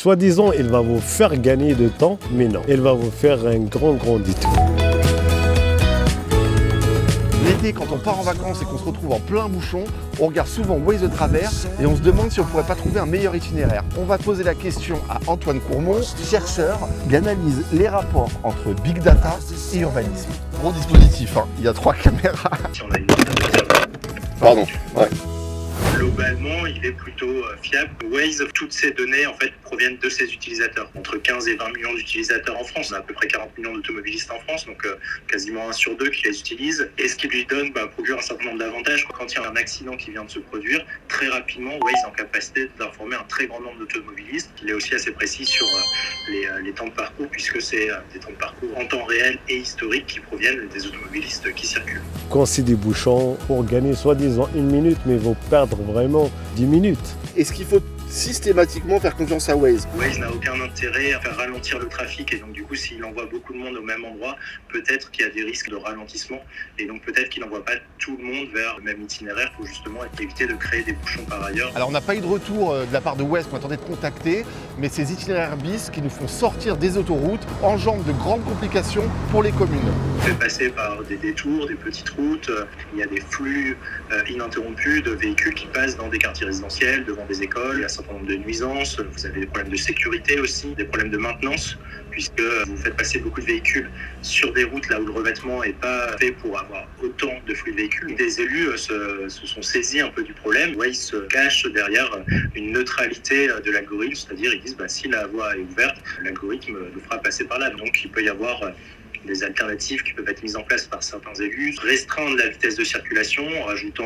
Soi-disant, il va vous faire gagner de temps, mais non. Il va vous faire un grand détour. L'été, quand on part en vacances et qu'on se retrouve en plein bouchon, on regarde souvent Waze de travers et on se demande si on ne pourrait pas trouver un meilleur itinéraire. On va poser la question à Antoine Courmont, chercheur qui analyse les rapports entre Big Data et urbanisme. Gros dispositif, hein. Il y a 3 caméras. Si on a une note de Pardon, ouais. Globalement, il est plutôt fiable. Waze, toutes ces données en fait proviennent de ses utilisateurs. Entre 15 et 20 millions d'utilisateurs en France, on a à peu près 40 millions d'automobilistes en France, donc quasiment 1 sur 2 qui les utilise. Et ce qui lui donne procure un certain nombre d'avantages. Quand il y a un accident qui vient de se produire, très rapidement, Waze est en capacité d'informer un très grand nombre d'automobilistes. Il est aussi assez précis sur les temps de parcours, puisque c'est des temps de parcours en temps réel et historique qui proviennent des automobilistes qui circulent. Quand c'est des bouchons, pour gagner soi-disant 1 minute, mais vous perdre vraiment 10 minutes. Est-ce qu'il faut systématiquement faire confiance à Waze? Waze n'a aucun intérêt à faire ralentir le trafic et donc du coup s'il envoie beaucoup de monde au même endroit, peut-être qu'il y a des risques de ralentissement et donc peut-être qu'il n'envoie pas tout le monde vers le même itinéraire pour justement éviter de créer des bouchons par ailleurs. Alors on n'a pas eu de retour de la part de Waze qu'on attendait de contacter, mais ces itinéraires bis qui nous font sortir des autoroutes engendrent de grandes complications pour les communes. On fait passer par des détours, des petites routes, il y a des flux ininterrompus de véhicules qui passent dans des quartiers résidentiels, devant des écoles, il y a un certain nombre de nuisances, vous avez des problèmes de sécurité aussi, des problèmes de maintenance, puisque vous faites passer beaucoup de véhicules sur des routes là où le revêtement n'est pas fait pour avoir autant de flux de véhicules. Des élus se sont saisis un peu du problème. Waze se cache derrière une neutralité de l'algorithme, c'est-à-dire ils disent si la voie est ouverte, l'algorithme le fera passer par là. Donc il peut y avoir des alternatives qui peuvent être mises en place par certains élus, restreindre la vitesse de circulation en rajoutant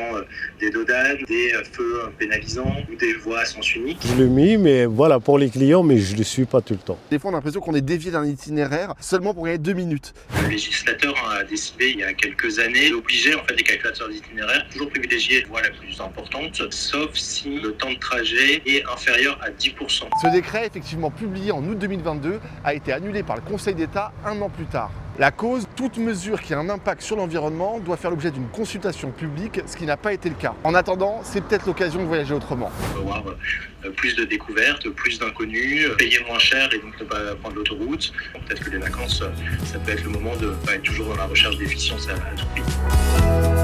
des dodans, des feux pénalisants ou des voies à sens unique. Je le mis, mais voilà, pour les clients, mais je ne le suis pas tout le temps. Des fois, on a l'impression qu'on est dévié d'un itinéraire seulement pour gagner 2 minutes. Le législateur a décidé il y a quelques années d'obliger en fait les calculateurs d'itinéraire toujours privilégier la voie la plus importante, sauf si le temps de trajet est inférieur à 10%. Ce décret, effectivement publié en août 2022, a été annulé par le Conseil d'État 1 an plus tard. La cause, toute mesure qui a un impact sur l'environnement doit faire l'objet d'une consultation publique, ce qui n'a pas été le cas. En attendant, c'est peut-être l'occasion de voyager autrement. On peut avoir plus de découvertes, plus d'inconnus, payer moins cher et donc ne pas prendre l'autoroute. Peut-être que les vacances, ça peut être le moment de pas être toujours dans la recherche d'efficience à tout prix.